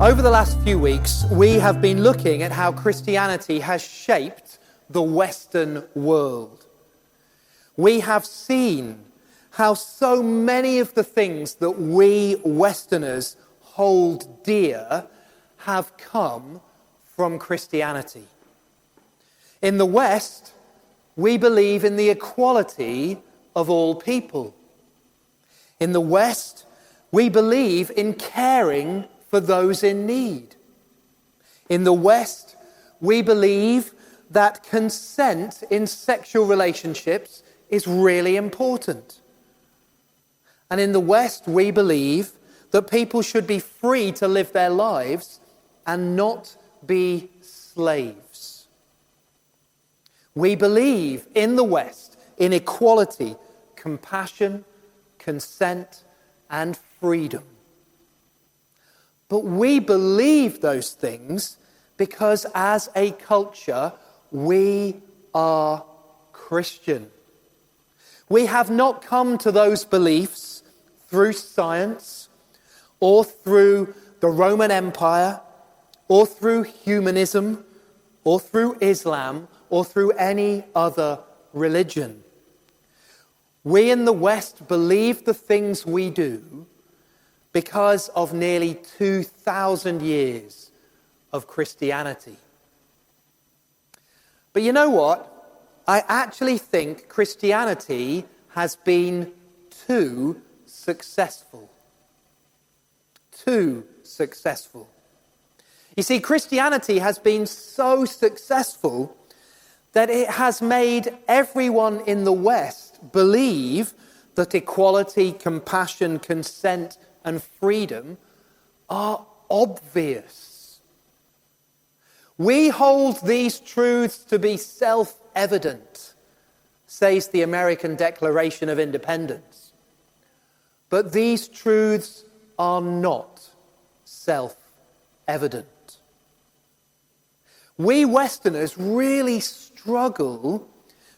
Over the last few weeks, we have been looking at how Christianity has shaped the Western world. We have seen how so many of the things that we Westerners hold dear have come from Christianity. In the West, we believe in the equality of all people. In the West, we believe in caring for those in need. In the West, we believe that consent in sexual relationships is really important. And in the West, we believe that people should be free to live their lives and not be slaves. We believe in the West in equality, compassion, consent, and freedom. But we believe those things because as a culture, we are Christian. We have not come to those beliefs through science or through the Roman Empire or through humanism or through Islam or through any other religion. We in the West believe the things we do because of nearly 2,000 years of Christianity. But you know what? I actually think Christianity has been too successful. Too successful. You see, Christianity has been so successful that it has made everyone in the West believe that equality, compassion, consent, and freedom are obvious. We hold these truths to be self-evident, says the American Declaration of Independence. But these truths are not self-evident. We Westerners really struggle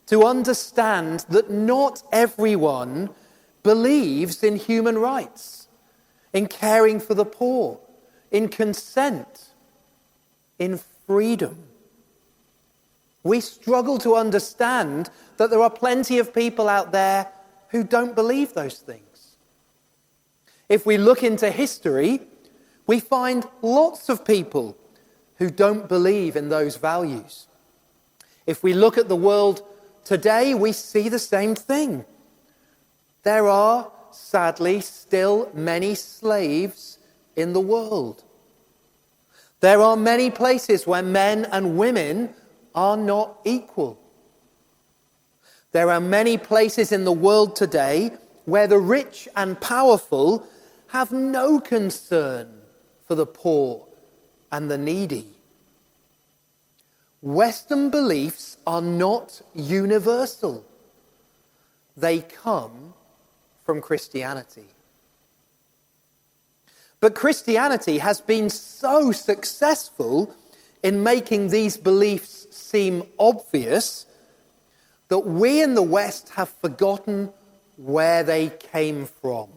to understand that not everyone believes in human rights, in caring for the poor, in consent, in freedom. We struggle to understand that there are plenty of people out there who don't believe those things. If we look into history, we find lots of people who don't believe in those values. If we look at the world today, we see the same thing. There are, sadly, still many slaves in the world. There are many places where men and women are not equal. There are many places in the world today where the rich and powerful have no concern for the poor and the needy. Western beliefs are not universal. They come from Christianity. But Christianity has been so successful in making these beliefs seem obvious that we in the West have forgotten where they came from.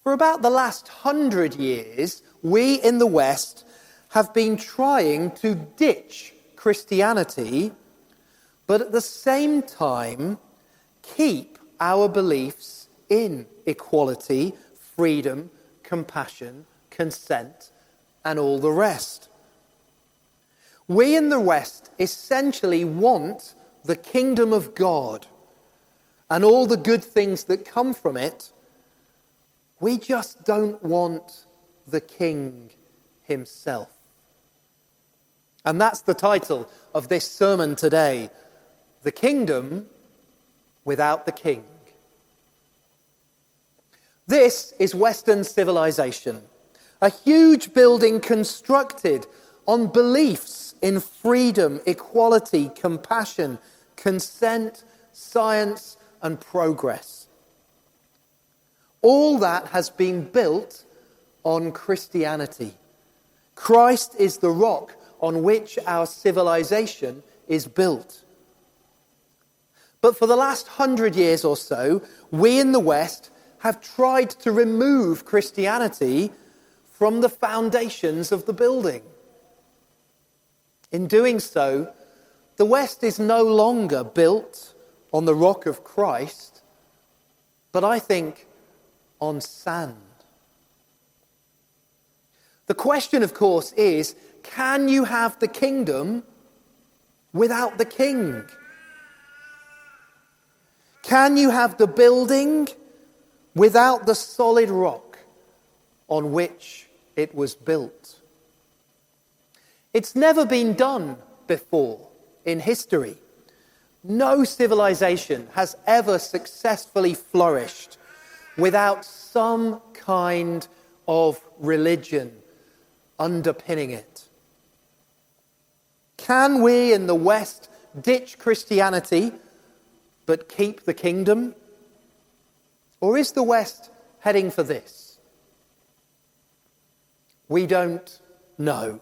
For about the last 100 years, we in the West have been trying to ditch Christianity, but at the same time keep our beliefs in equality, freedom, compassion, consent, and all the rest. We in the West essentially want the kingdom of God and all the good things that come from it. We just don't want the king himself. And that's the title of this sermon today: The Kingdom Without the King. This is Western civilization, a huge building constructed on beliefs in freedom, equality, compassion, consent, science, and progress. All that has been built on Christianity. Christ is the rock on which our civilization is built. But for the last 100 years or so, we in the West have tried to remove Christianity from the foundations of the building. In doing so, the West is no longer built on the rock of Christ, but I think on sand. The question, of course, is, can you have the kingdom without the king? Can you have the building without the solid rock on which it was built? It's never been done before in history. No civilization has ever successfully flourished without some kind of religion underpinning it. Can we in the West ditch Christianity but keep the kingdom? Or is the West heading for this? We don't know.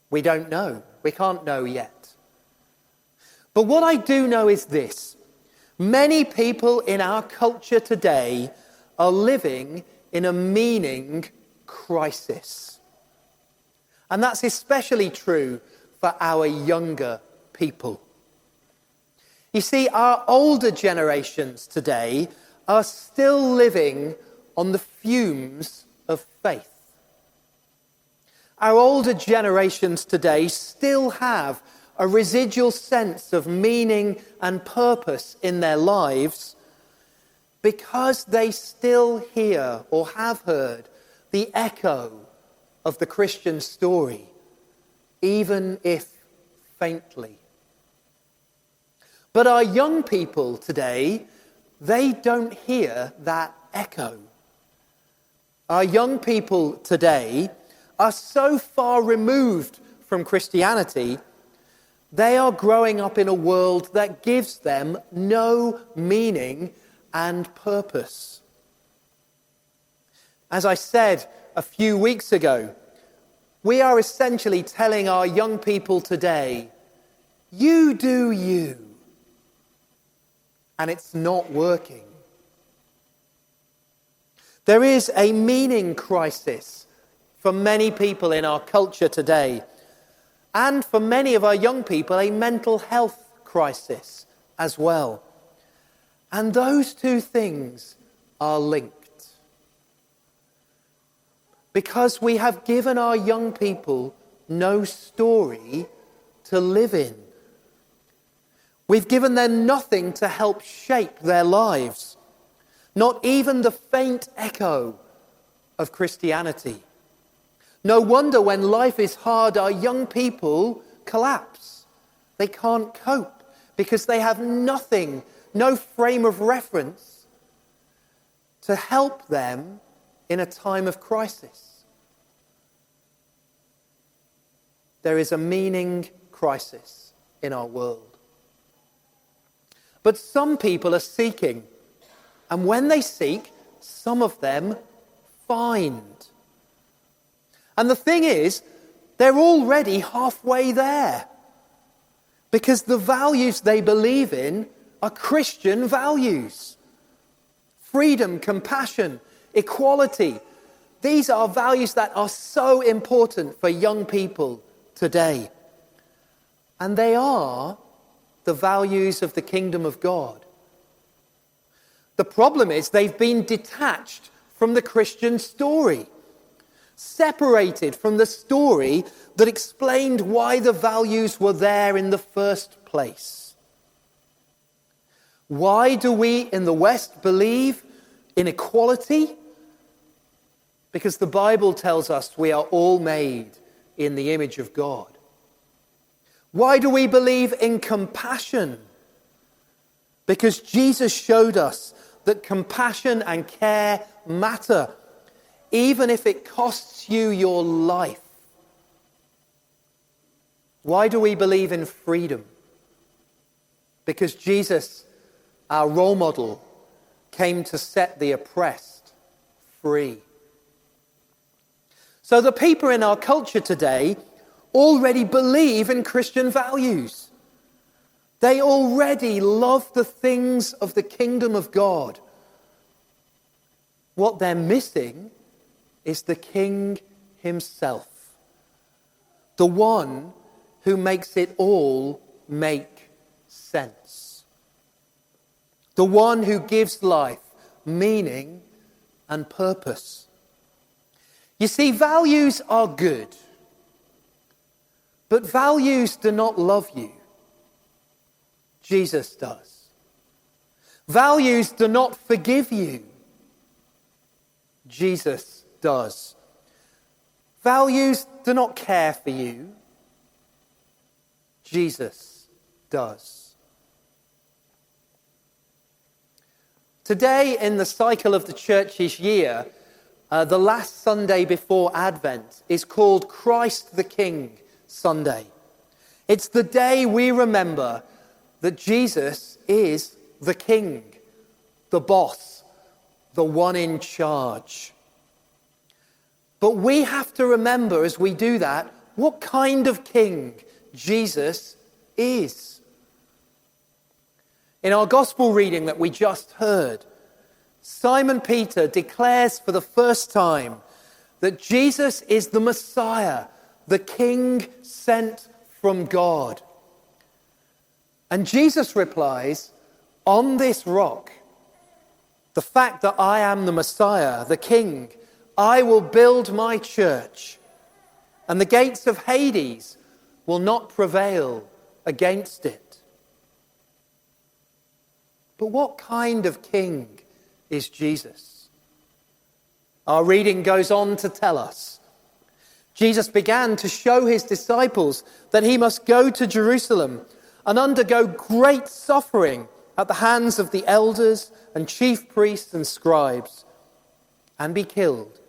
We don't know. We can't know yet. But what I do know is this. Many people in our culture today are living in a meaning crisis. And that's especially true for our younger people. You see, our older generations today are still living on the fumes of faith. Our older generations today still have a residual sense of meaning and purpose in their lives because they still hear or have heard the echo of the Christian story, even if faintly. But our young people today, they don't hear that echo. Our young people today are so far removed from Christianity, they are growing up in a world that gives them no meaning and purpose. As I said a few weeks ago, we are essentially telling our young people today, you do you. And it's not working. There is a meaning crisis for many people in our culture today. And for many of our young people, a mental health crisis as well. And those two things are linked. Because we have given our young people no story to live in. We've given them nothing to help shape their lives. Not even the faint echo of Christianity. No wonder when life is hard, our young people collapse. They can't cope because they have nothing, no frame of reference to help them in a time of crisis. There is a meaning crisis in our world. But some people are seeking, and when they seek, some of them find. And the thing is, they're already halfway there. Because the values they believe in are Christian values. Freedom, compassion, equality. These are values that are so important for young people today. And they are the values of the kingdom of God. The problem is they've been detached from the Christian story. Separated from the story that explained why the values were there in the first place. Why do we in the West believe in equality? Because the Bible tells us we are all made in the image of God. Why do we believe in compassion? Because Jesus showed us that compassion and care matter, even if it costs you your life. Why do we believe in freedom? Because Jesus, our role model, came to set the oppressed free. So the people in our culture today already believe in Christian values. They already love the things of the kingdom of God. What they're missing is the King himself, the one who makes it all make sense, the one who gives life meaning and purpose. You see, values are good, but values do not love you. Jesus does. Values do not forgive you. Jesus does. Values do not care for you. Jesus does. Today, in the cycle of the church's year, the last Sunday before Advent is called Christ the King Sunday. It's the day we remember that Jesus is the King, the boss, the one in charge. But we have to remember as we do that what kind of king Jesus is. In our gospel reading that we just heard, Simon Peter declares for the first time that Jesus is the Messiah, the King sent from God. And Jesus replies, on this rock, the fact that I am the Messiah, the King, I will build my church, and the gates of Hades will not prevail against it. But what kind of king is Jesus? Our reading goes on to tell us. Jesus began to show his disciples that he must go to Jerusalem and undergo great suffering at the hands of the elders and chief priests and scribes, and be killed,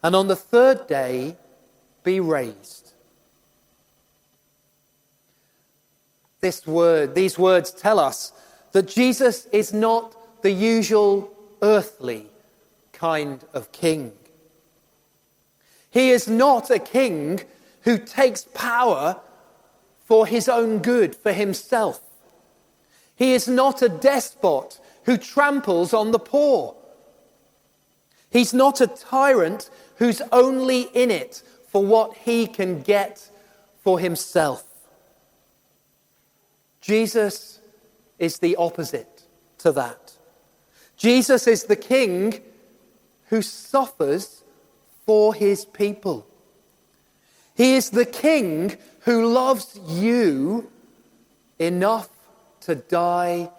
and on the third day be raised. These words tell us that Jesus is not the usual earthly kind of king. He is not a king who takes power for his own good, for himself. He is not a despot who tramples on the poor. He's not a tyrant who's only in it for what he can get for himself. Jesus is the opposite to that. Jesus is the king who suffers for his people. He is the king who loves you enough to die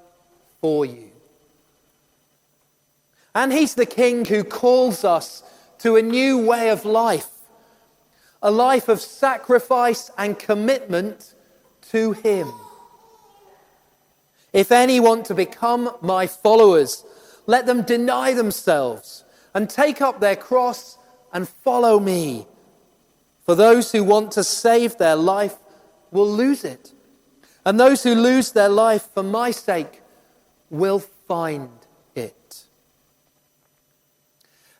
for you. And he's the king who calls us to a new way of life, a life of sacrifice and commitment to him. If any want to become my followers, let them deny themselves and take up their cross and follow me. For those who want to save their life will lose it, and those who lose their life for my sake will find it.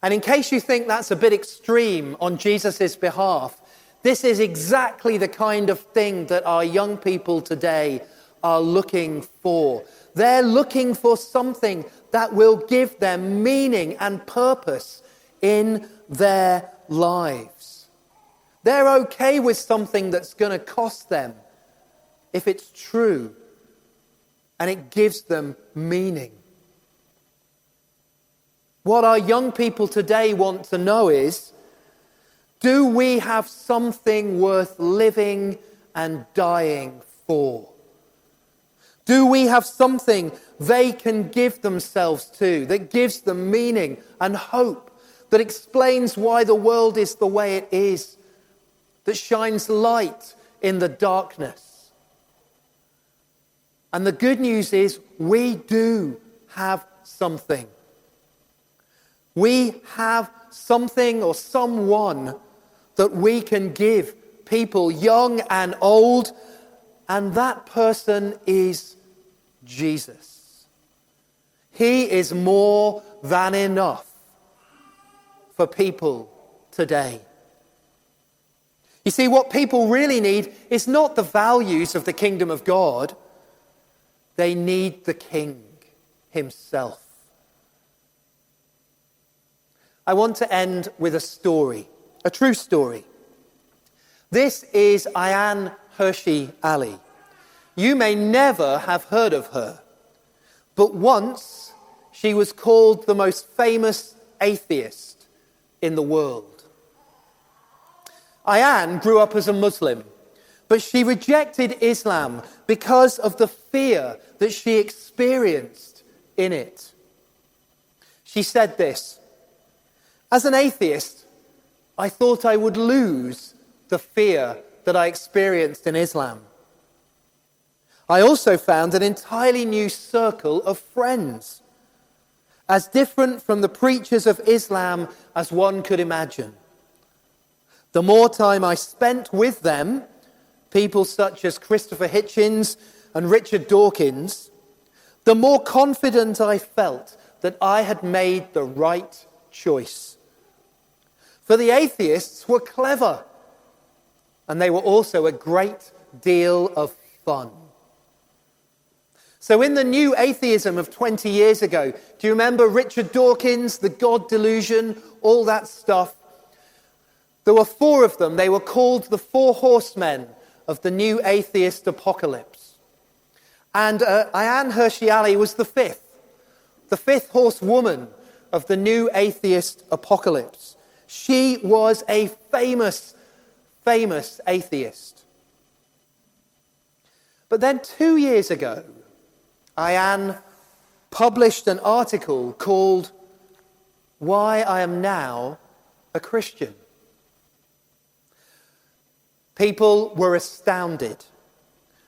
And in case you think that's a bit extreme on Jesus' behalf, this is exactly the kind of thing that our young people today are looking for. They're looking for something that will give them meaning and purpose in their lives. They're okay with something that's going to cost them if it's true and it gives them meaning. What our young people today want to know is, do we have something worth living and dying for? Do we have something they can give themselves to, that gives them meaning and hope, that explains why the world is the way it is, that shines light in the darkness? And the good news is we do have something. We have something or someone that we can give people, young and old, and that person is Jesus. He is more than enough for people today. You see, what people really need is not the values of the kingdom of God. They need the King himself. I want to end with a story, a true story. This is Ayaan Hirsi Ali. You may never have heard of her, but once she was called the most famous atheist in the world. Ayaan grew up as a Muslim, but she rejected Islam because of the fear that she experienced in it. She said this: "As an atheist, I thought I would lose the fear that I experienced in Islam. I also found an entirely new circle of friends, as different from the preachers of Islam as one could imagine. The more time I spent with them, people such as Christopher Hitchens and Richard Dawkins, the more confident I felt that I had made the right choice. For the atheists were clever, and they were also a great deal of fun." So in the new atheism of 20 years ago, do you remember Richard Dawkins, the God delusion, all that stuff? There were 4 of them. They were called the 4 horsemen of the new atheist apocalypse. And Ayaan Hirsi Ali was the 5th horsewoman of the new atheist apocalypse. She was a famous atheist. But then 2 years ago, Ayaan published an article called "Why I Am Now a Christian." People were astounded.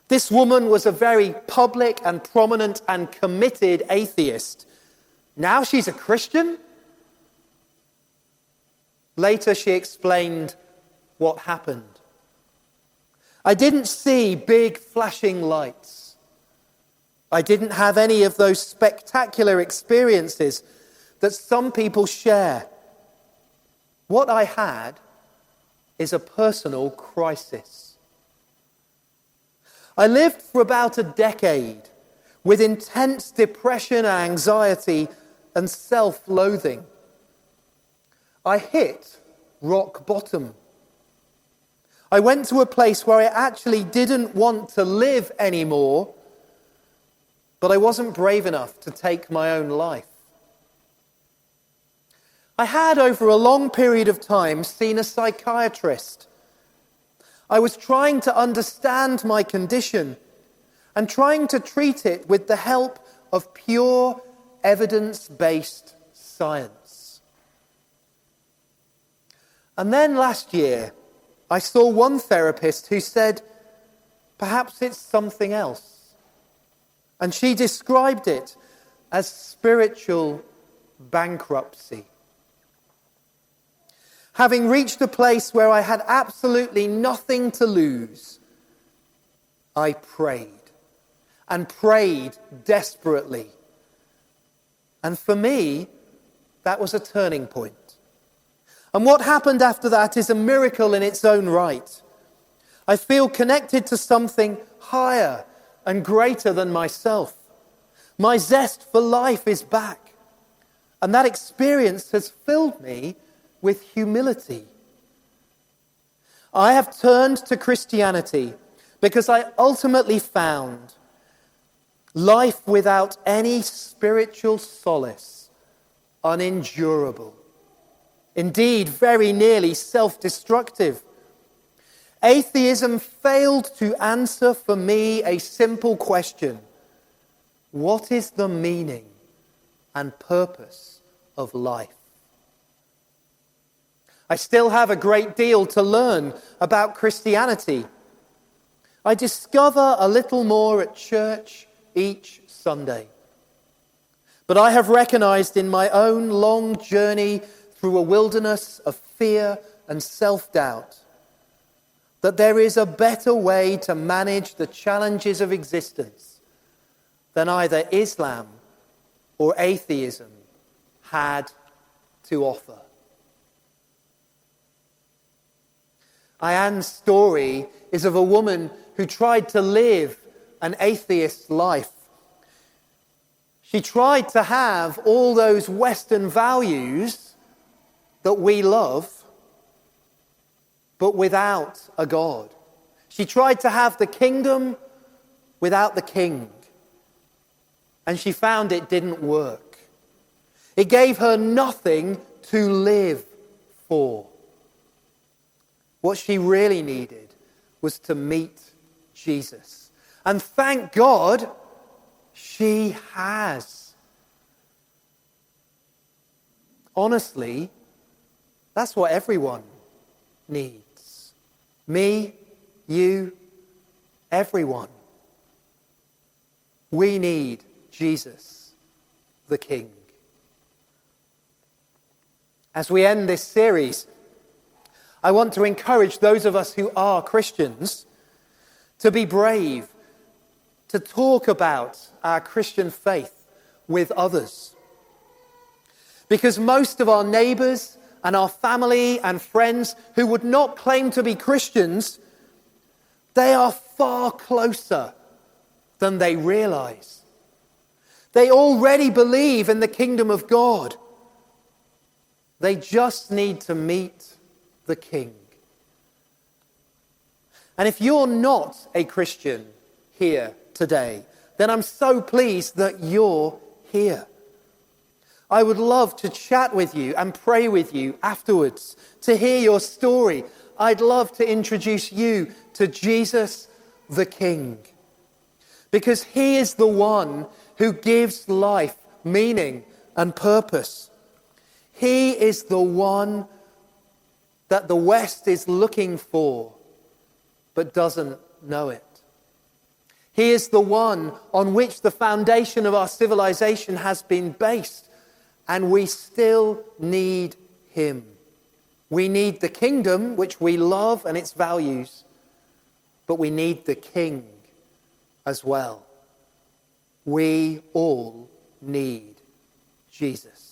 This woman was a very public and prominent and committed atheist. Now she's a Christian? Later she explained what happened. "I didn't see big flashing lights. I didn't have any of those spectacular experiences that some people share. What I had is a personal crisis. I lived for about a decade with intense depression and anxiety and self-loathing. I hit rock bottom. I went to a place where I actually didn't want to live anymore, but I wasn't brave enough to take my own life. I had, over a long period of time, seen a psychiatrist. I was trying to understand my condition and trying to treat it with the help of pure, evidence-based science. And then last year, I saw one therapist who said, perhaps it's something else. And she described it as spiritual bankruptcy. Having reached a place where I had absolutely nothing to lose, I prayed, and prayed desperately. And for me, that was a turning point. And what happened after that is a miracle in its own right. I feel connected to something higher and greater than myself. My zest for life is back. And that experience has filled me with humility. I have turned to Christianity because I ultimately found life without any spiritual solace unendurable. Indeed, very nearly self-destructive. Atheism failed to answer for me a simple question: what is the meaning and purpose of life? I still have a great deal to learn about Christianity. I discover a little more at church each Sunday. But I have recognized in my own long journey through a wilderness of fear and self-doubt that there is a better way to manage the challenges of existence than either Islam or atheism had to offer. Ayaan's story is of a woman who tried to live an atheist life. She tried to have all those Western values, that we love, but without a God. She tried to have the kingdom without the king. And she found it didn't work. It gave her nothing to live for. What she really needed was to meet Jesus. And thank God she has. Honestly, that's what everyone needs. Me, you, everyone. We need Jesus, the King. As we end this series, I want to encourage those of us who are Christians to be brave, to talk about our Christian faith with others. Because most of our neighbours and our family and friends who would not claim to be Christians, they are far closer than they realise. They already believe in the kingdom of God. They just need to meet the King. And if you're not a Christian here today, then I'm so pleased that you're here. I would love to chat with you and pray with you afterwards, to hear your story. I'd love to introduce you to Jesus the King, because he is the one who gives life meaning and purpose. He is the one that the West is looking for, but doesn't know it. He is the one on which the foundation of our civilization has been based, and we still need him. We need the kingdom, which we love and its values, but we need the King as well. We all need Jesus.